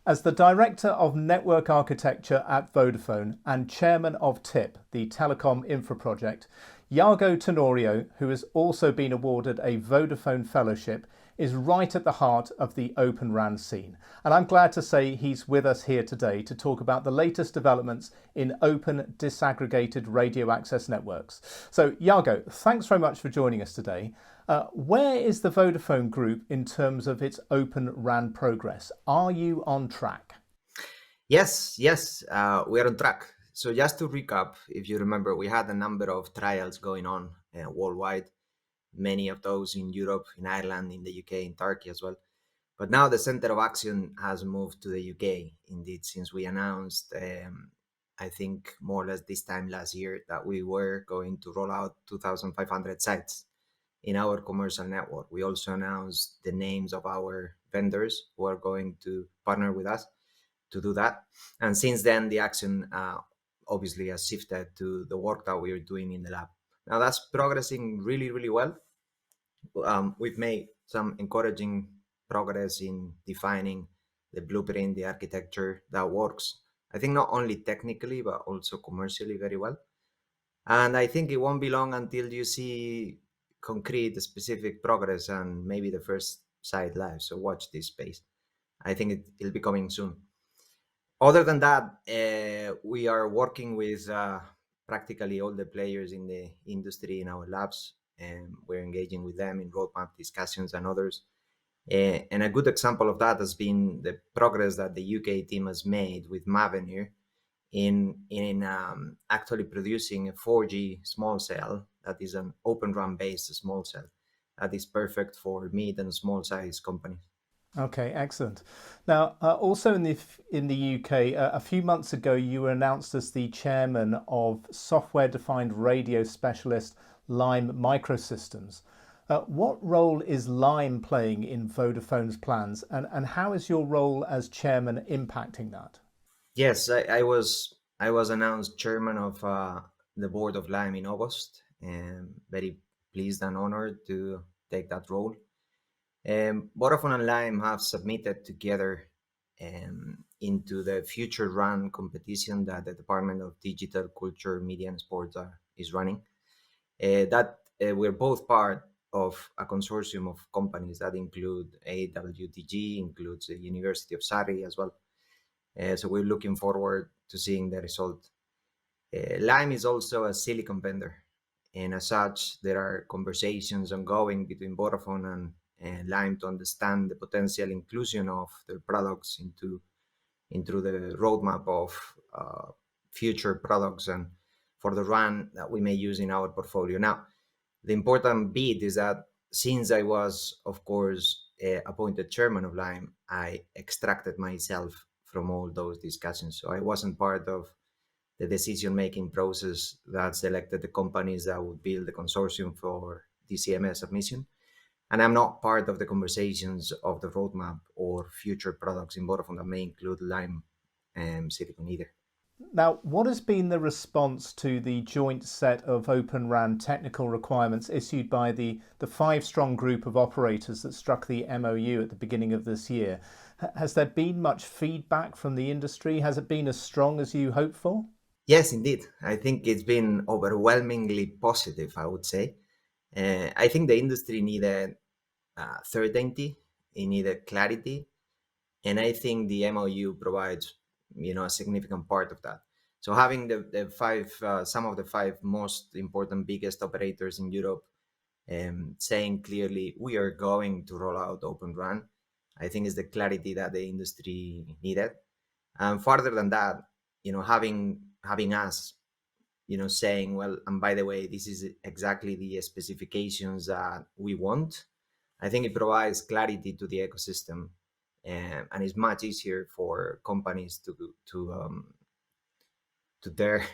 As the Director of Network Architecture at Vodafone and Chairman of TIP, the Telecom Infra Project, Yago Tenorio, who has also been awarded a Vodafone Fellowship, is right at the heart of the Open RAN scene. And I'm glad to say he's with us here today to talk about the latest developments in open disaggregated radio access networks. So Yago, thanks very much for joining us today. Where is the Vodafone Group in terms of its Open RAN progress? Are you on track? Yes, we are on track. So just to recap, if you remember, we had a number of trials going on worldwide, many of those in Europe, in Ireland, in the UK, in Turkey as well. But now the center of action has moved to the UK, indeed, since we announced, I think more or less this time last year, that we were going to roll out 2,500 sites in our commercial network. We also announced the names of our vendors who are going to partner with us to do that. And since then, the action obviously has shifted to the work that we are doing in the lab. Now that's progressing really, really well. We've made some encouraging progress in defining the blueprint, the architecture that works. I think not only technically, but also commercially very well. And I think it won't be long until you see concrete, specific progress and maybe the first site live. So watch this space. I think it'll be coming soon. Other than that, we are working with practically all the players in the industry in our labs, and we're engaging with them in roadmap discussions and others. And a good example of that has been the progress that the UK team has made with Mavenir in actually producing a 4G small cell that is an Open RAN based small cell that is perfect for mid and small size companies. Okay, excellent. Now, also in the UK, a few months ago, you were announced as the chairman of software-defined radio specialist Lime Microsystems. What role is Lime playing in Vodafone's plans, and how is your role as chairman impacting that? Yes, I was announced chairman of the board of Lime in August, and very pleased and honored to take that role. Vodafone and Lime have submitted together into the future run competition that the Department of Digital Culture, Media and Sports is running. We're both part of a consortium of companies that include AWTG, includes the University of Surrey as well. So we're looking forward to seeing the result. Lime is also a silicon vendor, and as such, there are conversations ongoing between Vodafone and Lime to understand the potential inclusion of their products into the roadmap of future products and for the RAN that we may use in our portfolio. Now, the important bit is that since I was, of course, appointed chairman of Lime, I extracted myself from all those discussions. So I wasn't part of the decision-making process that selected the companies that would build the consortium for DCMS submission. And I'm not part of the conversations of the roadmap or future products in Vodafone that may include Lime and Silicon either. Now, what has been the response to the joint set of Open RAN technical requirements issued by the five-strong group of operators that struck the MOU at the beginning of this year? Has there been much feedback from the industry? Has it been as strong as you hoped for? Yes, indeed. I think it's been overwhelmingly positive, I would say. I think the industry needed certainty, it needed clarity, and I think the MOU provides, a significant part of that. So having the five, some of the five most important, biggest operators in Europe, saying clearly we are going to roll out Open RAN, I think is the clarity that the industry needed. And further than that, having us, saying, well, and by the way, this is exactly the specifications that we want. I think it provides clarity to the ecosystem, and it's much easier for companies to dare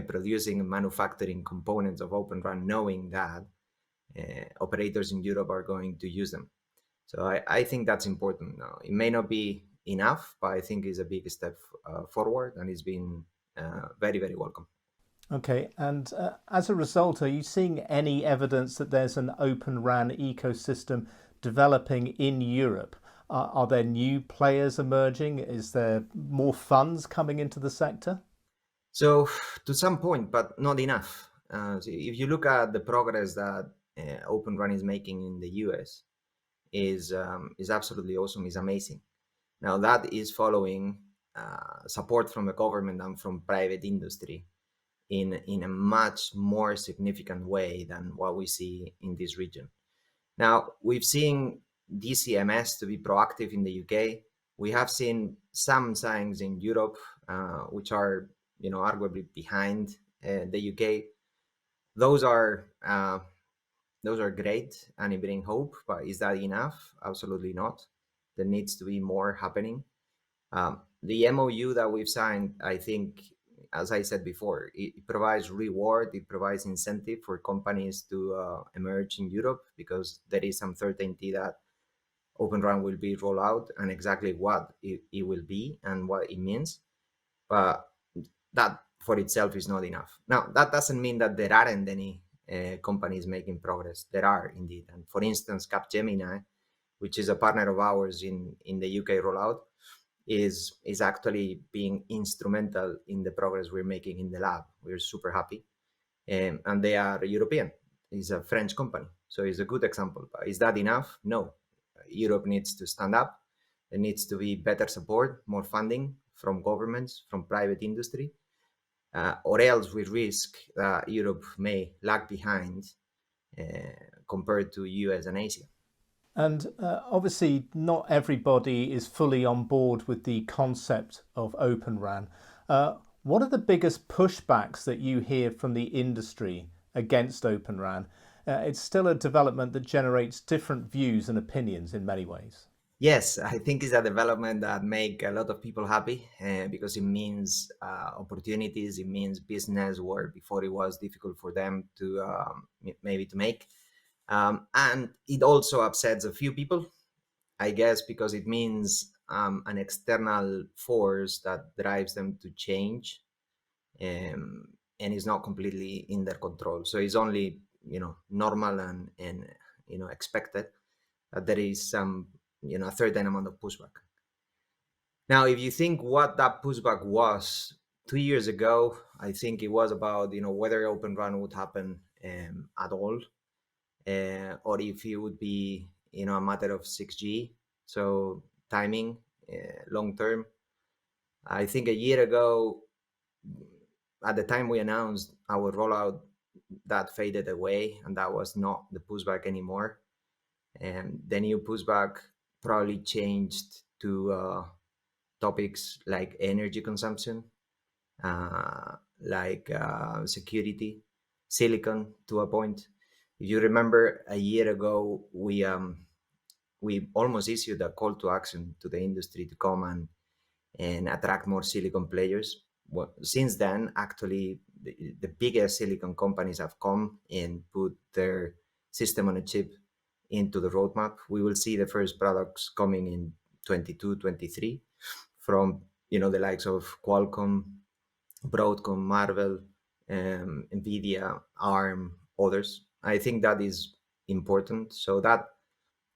producing and manufacturing components of Open RAN, knowing that operators in Europe are going to use them. So I think that's important. Now, it may not be enough, but I think it's a big step forward, and it's been very, very welcome. Okay, and as a result, are you seeing any evidence that there's an Open RAN ecosystem developing in Europe? Are there new players emerging? Is there more funds coming into the sector? So to some point, but not enough. So if you look at the progress that Open RAN is making in the US, is absolutely awesome. Is amazing. Now that is following support from the government and from private industry in a much more significant way than what we see in this region. Now, we've seen DCMS to be proactive in the UK. We have seen some signs in Europe, which are, arguably behind the UK. Those are uh, those are great and it bring hope, but is that enough? Absolutely not. There needs to be more happening. The MOU that we've signed, I think, as I said before, it provides reward, it provides incentive for companies to emerge in Europe because there is some certainty that Open RAN will be rolled out and exactly what it will be and what it means. But that for itself is not enough. Now, that doesn't mean that there aren't any companies making progress. There are indeed. And for instance, Capgemini, which is a partner of ours in the UK rollout, is actually being instrumental in the progress we're making in the lab. We're super happy. And they are European. It's a French company. So it's a good example. But is that enough? No. Europe needs to stand up. There needs to be better support, more funding from governments, from private industry, or else we risk that Europe may lag behind uh, compared to US and Asia. And obviously, not everybody is fully on board with the concept of Open RAN. What are the biggest pushbacks that you hear from the industry against Open RAN? It's still a development that generates different views and opinions in many ways. Yes, I think it's a development that make a lot of people happy because it means opportunities. It means business where before it was difficult for them to maybe to make, and it also upsets a few people, I guess, because it means an external force that drives them to change, and is not completely in their control. So it's only normal and expected that there is some a certain amount of pushback. Now, if you think what that pushback was 2 years ago, I think it was about whether Open RAN would happen at all, or if it would be a matter of 6G, so timing, long term. I think a year ago, at the time we announced our rollout, that faded away, and that was not the pushback anymore. And the new pushback probably changed to topics like energy consumption, like security, silicon to a point. If you remember, a year ago, we almost issued a call to action to the industry to come and attract more silicon players. Well, since then, actually, the biggest silicon companies have come and put their system on a chip into the roadmap. We will see the first products coming in 22, 23 from the likes of Qualcomm, Broadcom, Marvel, Nvidia, ARM, others. I think that is important. So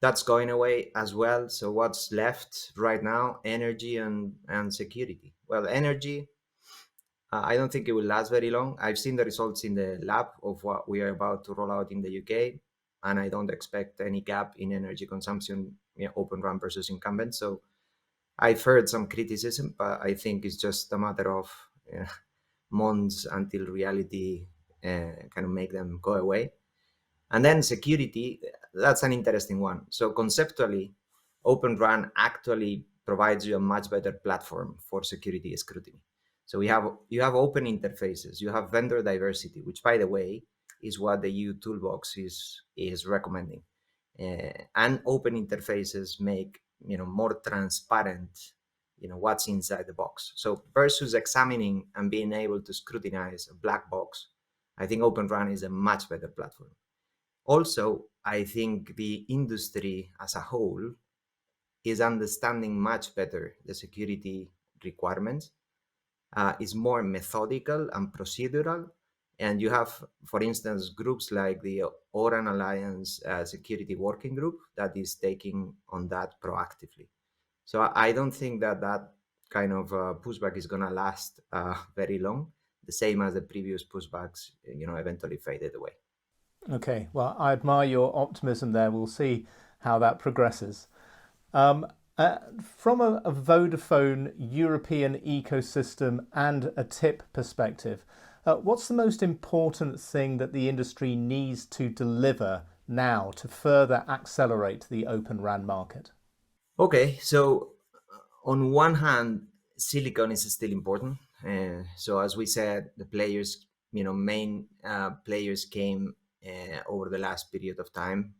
that's going away as well. So what's left right now? Energy and security. Well, energy, I don't think it will last very long. I've seen the results in the lab of what we are about to roll out in the UK, and I don't expect any gap in energy consumption, Open RAN versus incumbent. So I've heard some criticism, but I think it's just a matter of months until reality kind of make them go away. And then security, that's an interesting one. So conceptually, Open RAN actually provides you a much better platform for security scrutiny. So you have open interfaces, you have vendor diversity, which by the way is what the EU toolbox is recommending. And open interfaces make more transparent what's inside the box. So versus examining and being able to scrutinize a black box, I think Open RAN is a much better platform. Also, I think the industry as a whole is understanding much better the security requirements, is more methodical and procedural, And you have, for instance, groups like the ORAN Alliance Security Working Group that is taking on that proactively. So I don't think that that kind of pushback is going to last very long. The same as the previous pushbacks, eventually faded away. Okay, well, I admire your optimism there. We'll see how that progresses. Um, from a Vodafone European ecosystem and a TIP perspective, what's the most important thing that the industry needs to deliver now to further accelerate the Open RAN market? Okay, so on one hand, silicon is still important. So as we said, the players, main players came over the last period of time.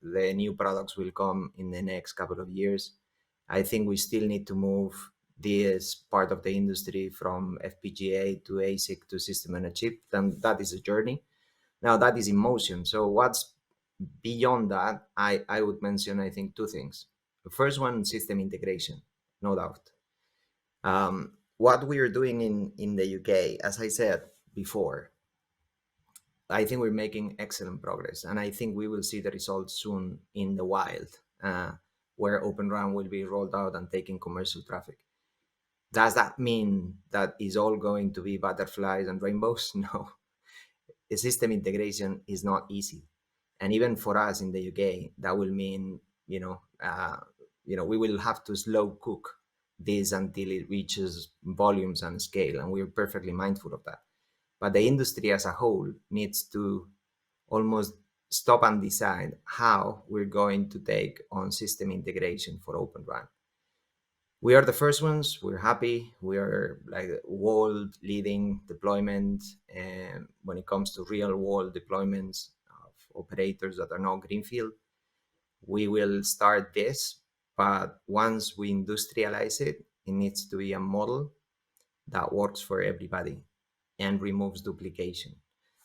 The new products will come in the next couple of years. I think we still need to move this part of the industry from FPGA to ASIC to system on a chip. And that is a journey. Now that is in motion. So what's beyond that? I would mention, I think, two things. The first one, system integration, no doubt. What we are doing in the UK, as I said before, I think we're making excellent progress, and I think we will see the results soon in the wild, where Open RAN will be rolled out and taking commercial traffic. Does that mean that is all going to be butterflies and rainbows? No. The system integration is not easy, and even for us in the UK, that will mean we will have to slow cook this until it reaches volumes and scale, and we're perfectly mindful of that. But the industry as a whole needs to almost stop and decide how we're going to take on system integration for Open RAN. We are the first ones. We're happy. We are like world leading deployment, and when it comes to real world deployments of operators that are not greenfield, we will start this. But once we industrialize it, it needs to be a model that works for everybody and removes duplication.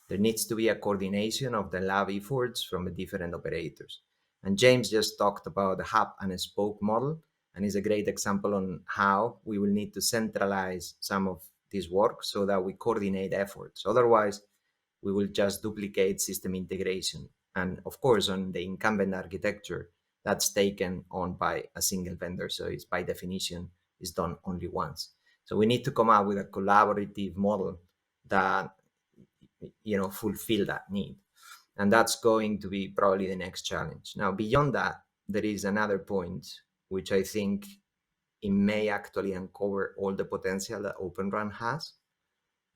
There needs to be a coordination of the lab efforts from the different operators. And James just talked about the hub and a spoke model, and is a great example on how we will need to centralize some of this work so that we coordinate efforts. Otherwise, we will just duplicate system integration. And of course, on the incumbent architecture, that's taken on by a single vendor. So it's by definition, is done only once. So we need to come up with a collaborative model that fulfill that need. And that's going to be probably the next challenge. Now, beyond that, there is another point which I think it may actually uncover all the potential that Open RAN has,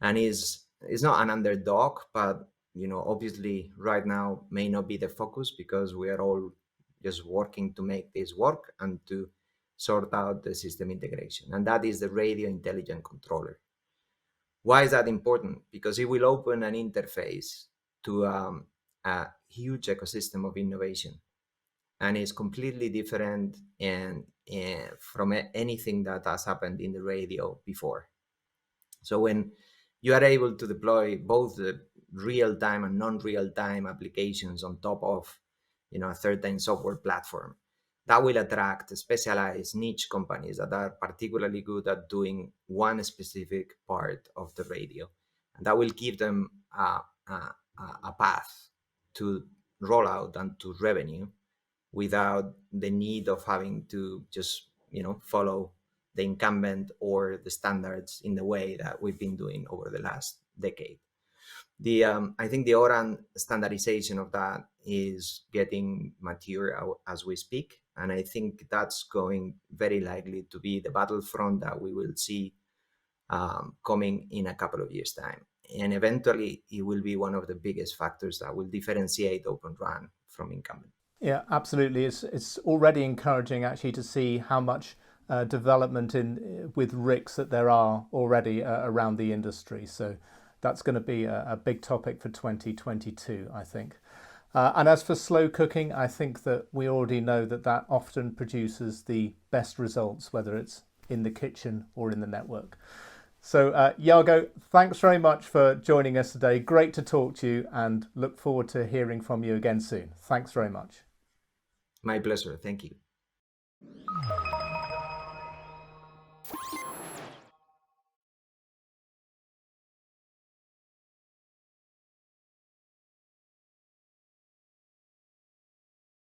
and is not an underdog, but obviously right now may not be the focus because we are all just working to make this work and to sort out the system integration, and that is the radio intelligent controller. Why is that important? Because it will open an interface to a huge ecosystem of innovation, and it's completely different and from anything that has happened in the radio before. So when you are able to deploy both the real-time and non-real-time applications on top of a certain software platform, that will attract specialized niche companies that are particularly good at doing one specific part of the radio, and that will give them a path to roll out and to revenue without the need of having to just follow the incumbent or the standards in the way that we've been doing over the last decade. I think the ORAN standardization of that is getting mature as we speak, and I think that's going very likely to be the battlefront that we will see coming in a couple of years' time. And eventually, it will be one of the biggest factors that will differentiate Open RAN from incumbent. Yeah, absolutely. It's already encouraging actually to see how much development with RICs that there are already around the industry. So that's going to be a big topic for 2022, I think. And as for slow cooking, I think that we already know that often produces the best results, whether it's in the kitchen or in the network. So Yago, thanks very much for joining us today. Great to talk to you, and look forward to hearing from you again soon. Thanks very much. My pleasure. Thank you.